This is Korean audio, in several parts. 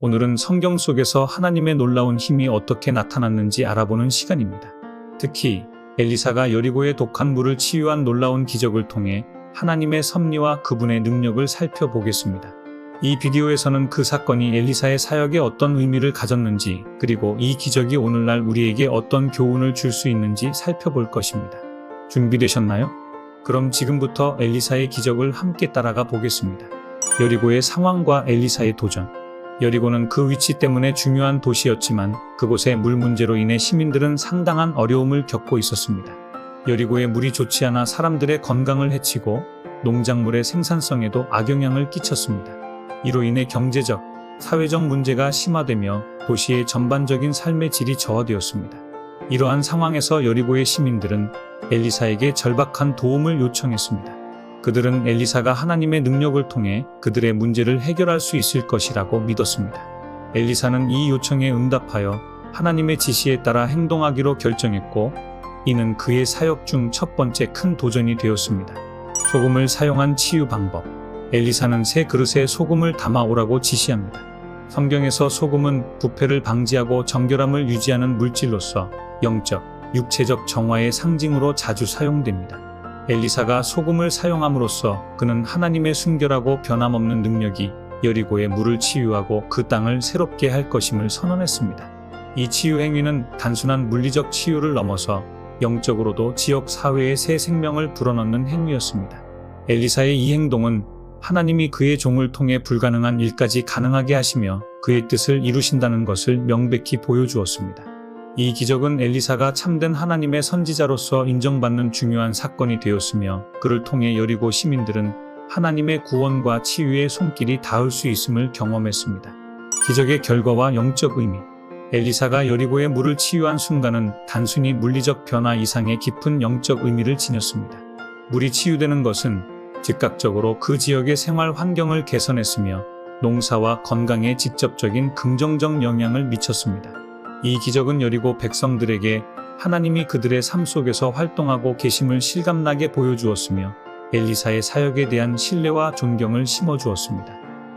오늘은 성경 속에서 하나님의 놀라운 힘이 어떻게 나타났는지 알아보는 시간입니다. 특히 엘리사가 여리고의 독한 물을 치유한 놀라운 기적을 통해 하나님의 섭리와 그분의 능력을 살펴보겠습니다. 이 비디오에서는 그 사건이 엘리사의 사역에 어떤 의미를 가졌는지, 그리고 이 기적이 오늘날 우리에게 어떤 교훈을 줄 수 있는지 살펴볼 것입니다. 준비되셨나요? 그럼 지금부터 엘리사의 기적을 함께 따라가 보겠습니다. 여리고의 상황과 엘리사의 도전. 여리고는 그 위치 때문에 중요한 도시였지만 그곳의 물 문제로 인해 시민들은 상당한 어려움을 겪고 있었습니다. 여리고의 물이 좋지 않아 사람들의 건강을 해치고 농작물의 생산성에도 악영향을 끼쳤습니다. 이로 인해 경제적, 사회적 문제가 심화되며 도시의 전반적인 삶의 질이 저하되었습니다. 이러한 상황에서 여리고의 시민들은 엘리사에게 절박한 도움을 요청했습니다. 그들은 엘리사가 하나님의 능력을 통해 그들의 문제를 해결할 수 있을 것이라고 믿었습니다. 엘리사는 이 요청에 응답하여 하나님의 지시에 따라 행동하기로 결정했고, 이는 그의 사역 중 첫 번째 큰 도전이 되었습니다. 소금을 사용한 치유 방법. 엘리사는 새 그릇에 소금을 담아오라고 지시합니다. 성경에서 소금은 부패를 방지하고 정결함을 유지하는 물질로서 영적, 육체적 정화의 상징으로 자주 사용됩니다. 엘리사가 소금을 사용함으로써 그는 하나님의 순결하고 변함없는 능력이 여리고의 물을 치유하고 그 땅을 새롭게 할 것임을 선언했습니다. 이 치유 행위는 단순한 물리적 치유를 넘어서 영적으로도 지역 사회에 새 생명을 불어넣는 행위였습니다. 엘리사의 이 행동은 하나님이 그의 종을 통해 불가능한 일까지 가능하게 하시며 그의 뜻을 이루신다는 것을 명백히 보여주었습니다. 이 기적은 엘리사가 참된 하나님의 선지자로서 인정받는 중요한 사건이 되었으며, 그를 통해 여리고 시민들은 하나님의 구원과 치유의 손길이 닿을 수 있음을 경험했습니다. 기적의 결과와 영적 의미. 엘리사가 여리고의 물을 치유한 순간은 단순히 물리적 변화 이상의 깊은 영적 의미를 지녔습니다. 물이 치유되는 것은 즉각적으로 그 지역의 생활 환경을 개선했으며 농사와 건강에 직접적인 긍정적 영향을 미쳤습니다. 이 기적은 여리고 백성들에게 하나님이 그들의 삶 속에서 활동하고 계심을 실감나게 보여주었으며 엘리사의 사역에 대한 신뢰와 존경을 심어주었습니다.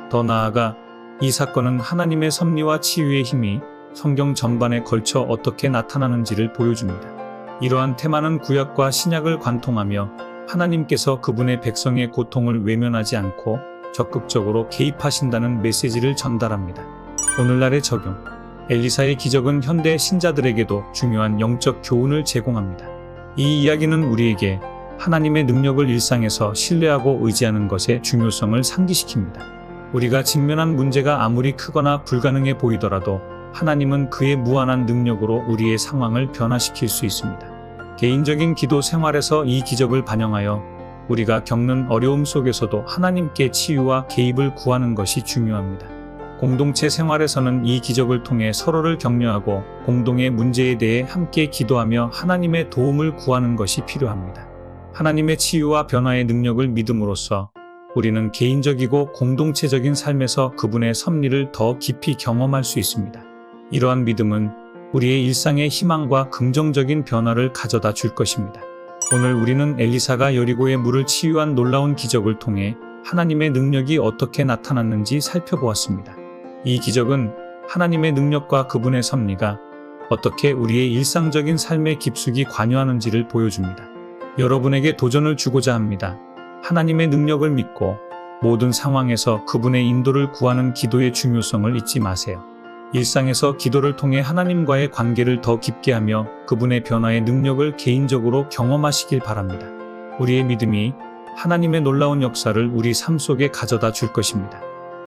더 나아가 이 사건은 하나님의 섭리와 치유의 힘이 성경 전반에 걸쳐 어떻게 나타나는지를 보여줍니다. 이러한 테마는 구약과 신약을 관통하며 하나님께서 그분의 백성의 고통을 외면하지 않고 적극적으로 개입하신다는 메시지를 전달합니다. 오늘날의 적용. 엘리사의 기적은 현대 신자들에게도 중요한 영적 교훈을 제공합니다. 이 이야기는 우리에게 하나님의 능력을 일상에서 신뢰하고 의지하는 것의 중요성을 상기시킵니다. 우리가 직면한 문제가 아무리 크거나 불가능해 보이더라도 하나님은 그의 무한한 능력으로 우리의 상황을 변화시킬 수 있습니다. 개인적인 기도 생활에서 이 기적을 반영하여 우리가 겪는 어려움 속에서도 하나님께 치유와 개입을 구하는 것이 중요합니다. 공동체 생활에서는 이 기적을 통해 서로를 격려하고 공동의 문제에 대해 함께 기도하며 하나님의 도움을 구하는 것이 필요합니다. 하나님의 치유와 변화의 능력을 믿음으로써 우리는 개인적이고 공동체적인 삶에서 그분의 섭리를 더 깊이 경험할 수 있습니다. 이러한 믿음은 우리의 일상의 희망과 긍정적인 변화를 가져다 줄 것입니다. 오늘 우리는 엘리사가 여리고의 물을 치유한 놀라운 기적을 통해 하나님의 능력이 어떻게 나타났는지 살펴보았습니다. 이 기적은 하나님의 능력과 그분의 섭리가 어떻게 우리의 일상적인 삶에 깊숙이 관여하는지를 보여줍니다. 여러분에게 도전을 주고자 합니다. 하나님의 능력을 믿고 모든 상황에서 그분의 인도를 구하는 기도의 중요성을 잊지 마세요. 일상에서 기도를 통해 하나님과의 관계를 더 깊게 하며 그분의 변화의 능력을 개인적으로 경험하시길 바랍니다. 우리의 믿음이 하나님의 놀라운 역사를 우리 삶 속에 가져다 줄 것입니다.